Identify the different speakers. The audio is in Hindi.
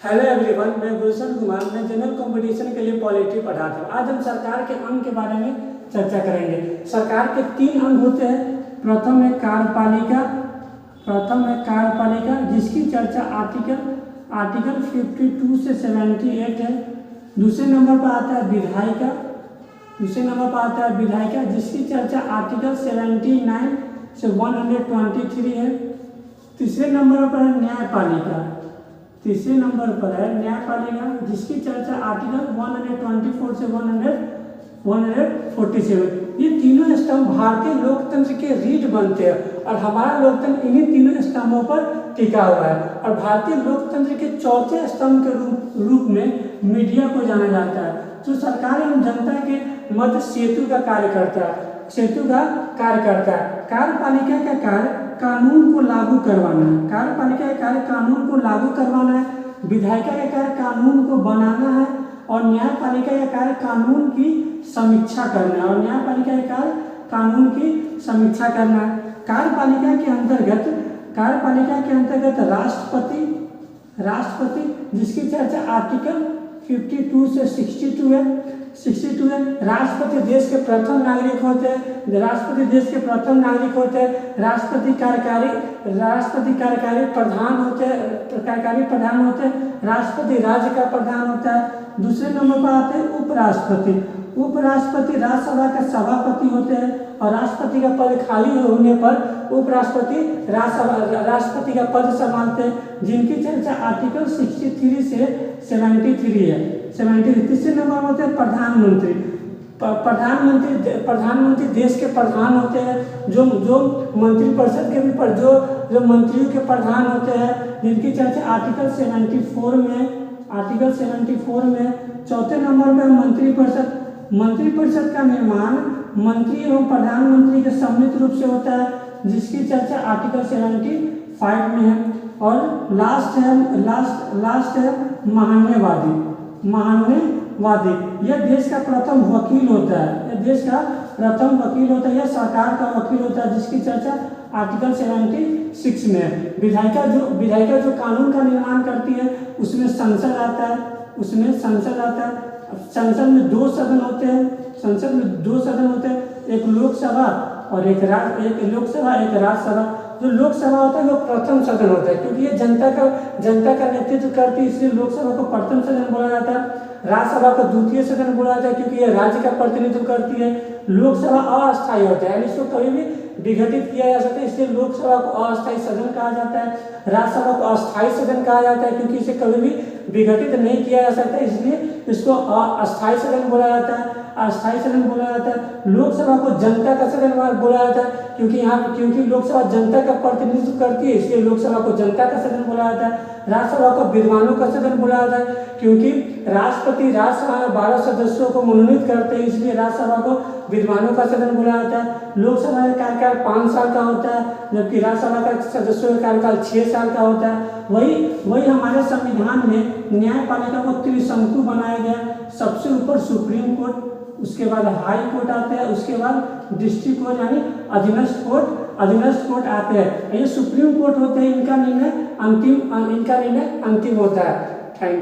Speaker 1: हेलो एवरीवन, मैं गुलशन कुमार। मैं जनरल कंपटीशन के लिए पॉलिटी पढ़ाता हूँ। आज हम सरकार के अंग के बारे में चर्चा करेंगे। सरकार के 3 अंग होते हैं। प्रथम है कार्यपालिका जिसकी चर्चा आर्टिकल 52 से 78 है। दूसरे नंबर पर आता है विधायिका जिसकी चर्चा आर्टिकल 79 से 123 है। तीसरे नंबर पर है न्यायपालिका जिसकी चर्चा आर्टिकल 124 से 147। ये तीनों स्तंभ भारतीय लोकतंत्र के रीढ़ बनते हैं और हमारा लोकतंत्र इन्हीं तीनों स्तंभों पर टिका हुआ है। और भारतीय लोकतंत्र के चौथे स्तंभ के रूप में मीडिया को जाना जाता है, जो सरकार एवं जनता के मध्य सेतु का कार्य करता है। कार्यपालिका का कार्य कानून को लागू करवाना है। विधायिका का कार्य कानून को बनाना है और न्यायपालिका का कार्य कानून की समीक्षा करना है। कार्यपालिका के अंतर्गत राष्ट्रपति जिसकी चर्चा आर्टिकल 52 से 62 है। राष्ट्रपति देश के प्रथम नागरिक होते हैं। राष्ट्रपति कार्यकारी प्रधान होते हैं। राष्ट्रपति राज्य का प्रधान होता है। दूसरे नंबर पर आते हैं उपराष्ट्रपति राज्यसभा का सभापति होते हैं और राष्ट्रपति का पद खाली होने पर उपराष्ट्रपति राष्ट्रपति का पद संभालते हैं, जिनकी चर्चा आर्टिकल 63 से 73 है। तीसरे नंबर पर होते हैं प्रधानमंत्री देश के प्रधान होते हैं, जो मंत्रिपरिषद के भी जो मंत्रियों के प्रधान होते हैं, जिनकी चर्चा आर्टिकल 74 में। चौथे नंबर पर मंत्रिपरिषद का निर्माण मंत्री एवं प्रधानमंत्री के सम्मिलित रूप से होता है, जिसकी चर्चा आर्टिकल 75 में है। और लास्ट है महान्यवादी। यह देश का प्रथम वकील होता है। यह सरकार का वकील होता है, जिसकी चर्चा आर्टिकल 76 में है। विधायिका जो कानून का निर्माण करती है, उसमें संसद आता है। संसद में 2 सदन होते हैं। एक लोकसभा और एक राज्यसभा। जो लोकसभा होता है वो प्रथम सदन होता है, क्योंकि ये जनता का नेतृत्व करती है, इसलिए लोकसभा को प्रथम सदन बोला जाता है। राज्यसभा को द्वितीय सदन बोला जाता है, क्योंकि ये राज्य का प्रतिनिधित्व करती है। लोकसभा अस्थायी होता है, यानी इसको कभी भी विघटित किया जा सकता है, इसलिए लोकसभा को अस्थायी सदन कहा जाता है। राज्यसभा को अस्थायी सदन कहा जाता है, क्योंकि इसे कभी भी विघटित नहीं किया जा सकता, इसलिए इसको अस्थायी सदन बोला जाता है। लोकसभा को जनता का सदन बोला जाता है, क्योंकि लोकसभा जनता का प्रतिनिधित्व करती है, इसलिए लोकसभा को जनता का सदन बोला जाता है। राज्यसभा को विद्वानों का सदन बोला जाता है, क्योंकि राष्ट्रपति राज्यसभा में 12 सदस्यों को मनोनीत करते हैं, इसलिए राज्यसभा को विद्वानों का सदन बोला जाता है। लोकसभा का कार्यकाल 5 साल का होता है, जबकि राज्यसभा का सदस्यों का कार्यकाल 6 साल का होता है। वही हमारे संविधान में न्यायपालिका को त्रिशंकु बनाया गया। सबसे ऊपर सुप्रीम कोर्ट, उसके बाद हाई कोर्ट आता है, उसके बाद डिस्ट्रिक्ट कोर्ट यानी अधीनस्थ कोर्ट आते हैं। ये सुप्रीम कोर्ट होते हैं, इनका निर्णय अंतिम होता है। Thank you.